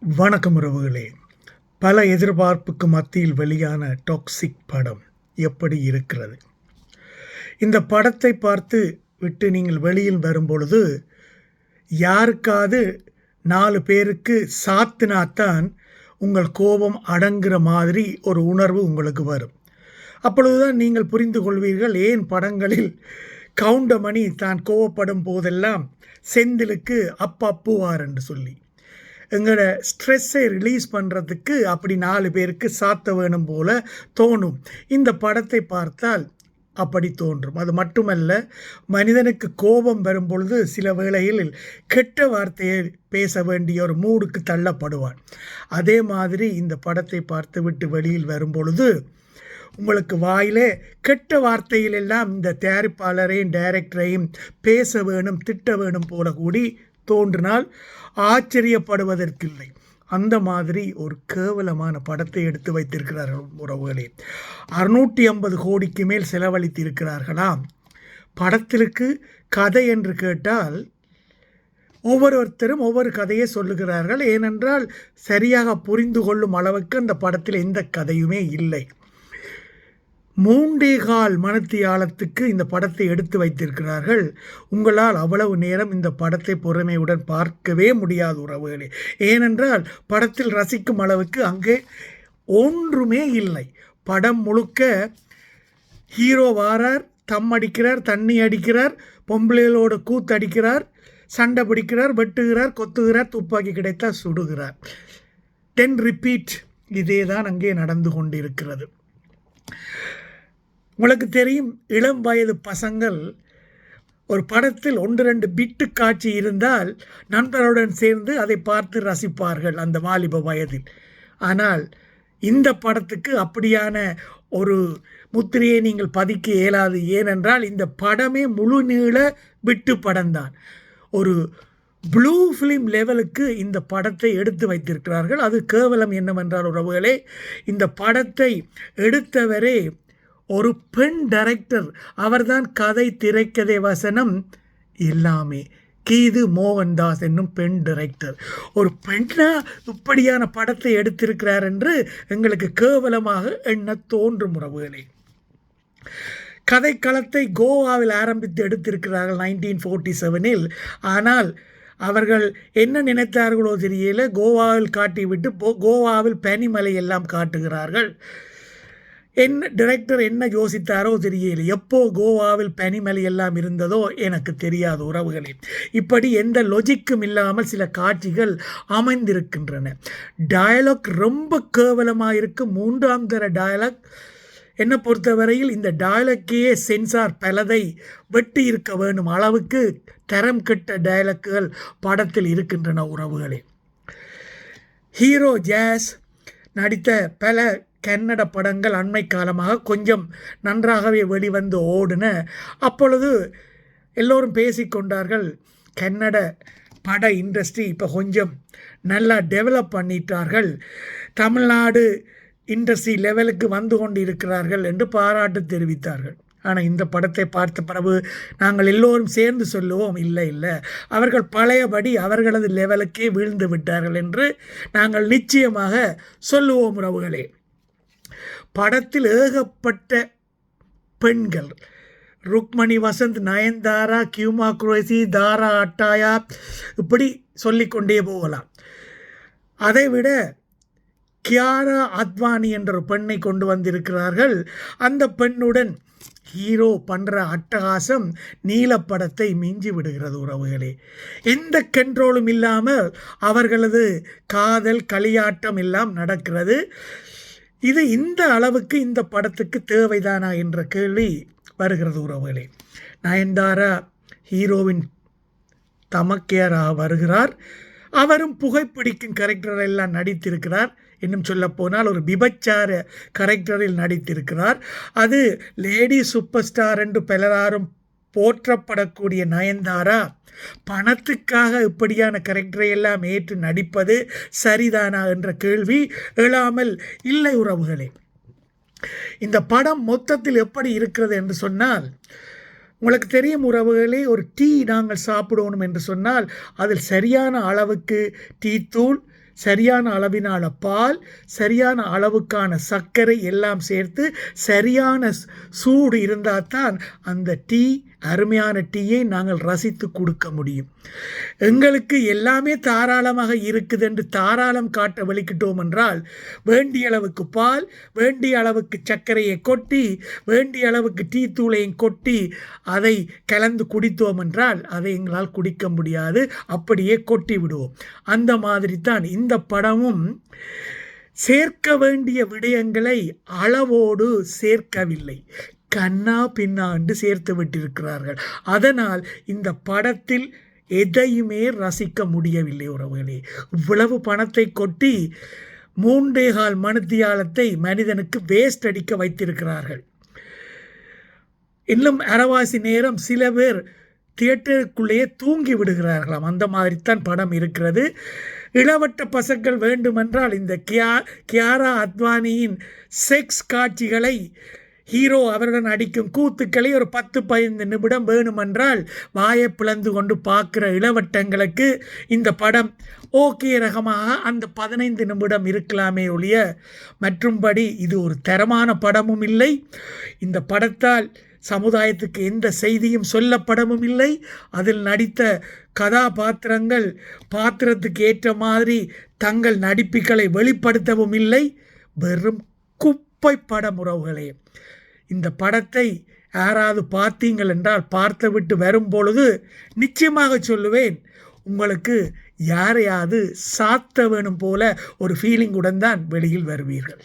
வணக்கம் உறவுகளே. பல எதிர்பார்ப்புக்கு மத்தியில் வெளியான டாக்ஸிக் படம் எப்படி இருக்கிறது? இந்த படத்தை பார்த்து விட்டு நீங்கள் வெளியில் வரும்பொழுது யாருக்காவது 4 பேருக்கு சாத்தினாத்தான் உங்கள் கோபம் அடங்குற மாதிரி ஒரு உணர்வு உங்களுக்கு வரும். அப்பொழுதுதான் நீங்கள் புரிந்து கொள்வீர்கள் ஏன் படங்களில் கவுண்டமணி தான் கோவப்படும் போதெல்லாம் செந்திலுக்கு அப்புவார் என்று சொல்லி. எங்களோட ஸ்ட்ரெஸ்ஸை ரிலீஸ் பண்ணுறதுக்கு அப்படி 4 பேருக்கு சாத்த வேணும் போல தோணும். இந்த படத்தை பார்த்தால் அப்படி தோன்றும். அது மட்டுமல்ல, மனிதனுக்கு கோபம் வரும் பொழுது சில வேளையில் கெட்ட வார்த்தையை பேச வேண்டிய ஒரு மூடுக்கு தள்ளப்படுவான். அதே மாதிரி இந்த படத்தை பார்த்து விட்டு வெளியில் வரும் பொழுது உங்களுக்கு வாயிலே கெட்ட வார்த்தையிலெல்லாம் இந்த தயாரிப்பாளரையும் டைரக்டரையும் பேச வேணும், திட்ட வேணும் போல கூடி தோன்றினால் ஆச்சரியப்படுவதற்கில்லை. அந்த மாதிரி ஒரு கேவலமான படத்தை எடுத்து வைத்திருக்கிறார்கள் உறவுகளே. 650 கோடிக்கு மேல் செலவழித்திருக்கிறார்களாம். படத்திற்கு கதை என்று கேட்டால் ஒவ்வொருத்தரும் ஒவ்வொரு கதையை சொல்லுகிறார்கள். ஏனென்றால் சரியாக புரிந்து கொள்ளும் அளவுக்கு அந்த படத்தில் எந்த கதையுமே இல்லை. 3.25 மணித்தியாலத்துக்கு இந்த படத்தை எடுத்து வைத்திருக்கிறார்கள். உங்களால் அவ்வளவு நேரம் இந்த படத்தை பொறுமையுடன் பார்க்கவே முடியாது உறவுகளே. ஏனென்றால் படத்தில் ரசிக்கும் அளவுக்கு அங்கே ஒன்றுமே இல்லை. படம் முழுக்க ஹீரோ வாரார், தம் அடிக்கிறார், தண்ணி அடிக்கிறார், பொம்பளைகளோட கூத்தடிக்கிறார், சண்டை பிடிக்கிறார், வெட்டுகிறார், கொத்துகிறார், துப்பாக்கி கிடைத்தால் சுடுகிறார். 10 ரிப்பீட். இதே தான் அங்கே நடந்து கொண்டிருக்கிறது. உங்களுக்கு தெரியும், இளம் வயது பசங்கள் ஒரு படத்தில் 1-2 பிட்டு காட்சி இருந்தால் நண்பருடன் சேர்ந்து அதை பார்த்து ரசிப்பார்கள் அந்த வாலிப வயதில். ஆனால் இந்த படத்துக்கு அப்படியான ஒரு முத்திரையை நீங்கள் பதிக்க இயலாது. ஏனென்றால் இந்த படமே முழு நீள பிட்டு படம்தான். ஒரு ப்ளூ ஃபிலிம் லெவலுக்கு இந்த படத்தை எடுத்து வைத்திருக்கிறார்கள். அது கேவலம் என்னவென்றால் உறவுகளே, இந்த படத்தை எடுத்தவரே ஒரு பெண் டைரக்டர். அவர்தான் கதை, திரைக்கதை, வசனம் எல்லாமே. கீது மோகன்தாஸ் என்னும் பெண் டைரக்டர். ஒரு பெண்ணா இப்படியான படத்தை எடுத்திருக்கிறார் என்று எங்களுக்கு கேவலமாக எண்ண தோன்றும் உறவுகளே. கதைக்களத்தை கோவாவில் ஆரம்பித்து எடுத்திருக்கிறார்கள் 1947. ஆனால் அவர்கள் என்ன நினைத்தார்களோ தெரியல, கோவாவில் காட்டிவிட்டு கோவாவில் பனிமலை எல்லாம் காட்டுகிறார்கள். என்ன டைரக்டர் என்ன யோசித்தாரோ தெரியல. எப்போ கோவாவில் பனிமலை எல்லாம் இருந்ததோ எனக்கு தெரியாது உறவுகளே. இப்படி எந்த லொஜிக்கும் இல்லாமல் சில காட்சிகள் அமைந்திருக்கின்றன. டயலாக் ரொம்ப கேவலமாக இருக்கும். 3ஆம் தர டயலாக். என்னை பொறுத்தவரையில் இந்த டயலாக்கே சென்சார் பலதை வெட்டி இருக்க வேண்டும் அளவுக்கு தரம் கெட்ட டயலாக்குகள் படத்தில் இருக்கின்றன உறவுகளே. ஹீரோ ஜாஸ் நடித்த பல கன்னட படங்கள் அண்மை காலமாக கொஞ்சம் நன்றாகவே வெளிவந்து ஓடின. அப்பொழுது எல்லோரும் பேசிக்கொண்டார்கள், கன்னட பட இண்டஸ்ட்ரி இப்போ கொஞ்சம் நல்லா டெவலப் பண்ணிட்டார்கள், தமிழ்நாடு இண்டஸ்ட்ரி லெவலுக்கு வந்து கொண்டு இருக்கிறார்கள் என்று பாராட்டு தெரிவித்தார்கள். ஆனால் இந்த படத்தை பார்த்த பிறகு நாங்கள் எல்லோரும் சேர்ந்து சொல்லுவோம், இல்லை அவர்கள் பழையபடி அவர்களது லெவலுக்கே வீழ்ந்து விட்டார்கள் என்று நாங்கள் நிச்சயமாக சொல்லுவோம் உறவுகளே. படத்தில் ஏகப்பட்ட பெண்கள், ருக்மணி வசந்த், நயன்தாரா, கியூமா குரேசி, தாரா அட்டாயா, இப்படி சொல்லிக்கொண்டே போகலாம். அதைவிட கியாரா அத்வானி என்ற ஒரு பெண்ணை கொண்டு வந்திருக்கிறார்கள். அந்த பெண்ணுடன் ஹீரோ பண்ணுற அட்டகாசம் நீலப்படத்தை மிஞ்சி விடுகிறது உறவுகளே. எந்த கண்ட்ரோலும் இல்லாமல் அவர்களது காதல், களியாட்டம் எல்லாம் நடக்கிறது. இது இந்த அளவுக்கு இந்த படத்துக்கு தேவைதானா என்ற கேள்வி வருகிறது உறவுகளே. நயன்தாரா ஹீரோவின் தமக்கையராக வருகிறார். அவரும் புகைப்பிடிக்கும் கேரக்டர் எல்லாம் நடித்திருக்கிறார். இன்னும் சொல்ல போனால் ஒரு விபச்சார கேரக்டரில் நடித்திருக்கிறார். அது லேடி சூப்பர் ஸ்டார் என்று பலராரும் போற்றப்படக்கூடிய நயன்தாரா பணத்துக்காக இப்படியான கேரக்டரை எல்லாம் ஏற்று நடிப்பது சரிதானா என்ற கேள்வி எழாமல் இல்லை உறவுகளே. இந்த படம் மொத்தத்தில் எப்படி இருக்கிறது என்று சொன்னால், உங்களுக்கு தெரியும் உறவுகளே, ஒரு டீ நாங்கள் சாப்பிடணும் என்று சொன்னால் அதில் சரியான அளவுக்கு டீ தூள், சரியான அளவினால பால், சரியான அளவுக்கான சர்க்கரை எல்லாம் சேர்த்து சரியான சூடு இருந்தால் தான் அந்த டீ, அருமையான டீயை நாங்கள் ரசித்து கொடுக்க முடியும். எங்களுக்கு எல்லாமே தாராளமாக இருக்குது என்று தாராளம் காட்ட வெளிக்கிட்டோம் என்றால், வேண்டிய அளவுக்கு பால், வேண்டிய அளவுக்கு சர்க்கரையை கொட்டி, வேண்டிய அளவுக்கு டீ தூளையும் கொட்டி அதை கலந்து குடித்தோம் என்றால் அதை எங்களால் குடிக்க முடியாது, அப்படியே கொட்டி விடுவோம். அந்த மாதிரி தான் இந்த படமும் சேர்க்க வேண்டிய விடயங்களை அளவோடு சேர்க்கவில்லை, கண்ணா பின்னாண்டு சேர்த்து விட்டிருக்கிறார்கள். அதனால் இந்த படத்தில் எதையுமே ரசிக்க முடியவில்லை உறவுகளே. இவ்வளவு பணத்தை கொட்டி 3.25 மணித்தியாலத்தை மனிதனுக்கு வேஸ்ட் அடிக்க வைத்திருக்கிறார்கள். இன்னும் அரைவாசி நேரம் சில பேர் தியேட்டருக்குள்ளேயே தூங்கி விடுகிறார்களாம். அந்த மாதிரித்தான் படம் இருக்கிறது. இளவட்ட பசங்கள் வேண்டுமென்றால் இந்த கியாரா அத்வானியின் செக்ஸ் காட்சிகளை, ஹீரோ அவருடன் அடிக்கும் கூத்துக்களை ஒரு 10-15 நிமிடம் வேணுமென்றால் வாயை பிளந்து கொண்டு பார்க்குற இளவட்டங்களுக்கு இந்த படம் ஓகே ரகமாக அந்த 15 நிமிடம் இருக்கலாமே ஒழிய மற்றும்படி இது ஒரு தரமான படமும் இல்லை. இந்த படத்தால் சமுதாயத்துக்கு எந்த செய்தியும் சொல்லப்படவும் இல்லை. அதில் நடித்த கதாபாத்திரங்கள் பாத்திரத்துக்கு ஏற்ற மாதிரி தங்கள் நடிப்புகளை வெளிப்படுத்தவும் இல்லை. வெறும் குப்பை படம் உறவுகளே. இந்த படத்தை யாராவது பார்த்தீங்கள் என்றால் பார்த்து விட்டு வரும் பொழுது நிச்சயமாக சொல்லுவேன், உங்களுக்கு யாரையாவது சாத்த வேணும் போல ஒரு ஃபீலிங்குடன் தான் வெளியில் வருவீர்கள்.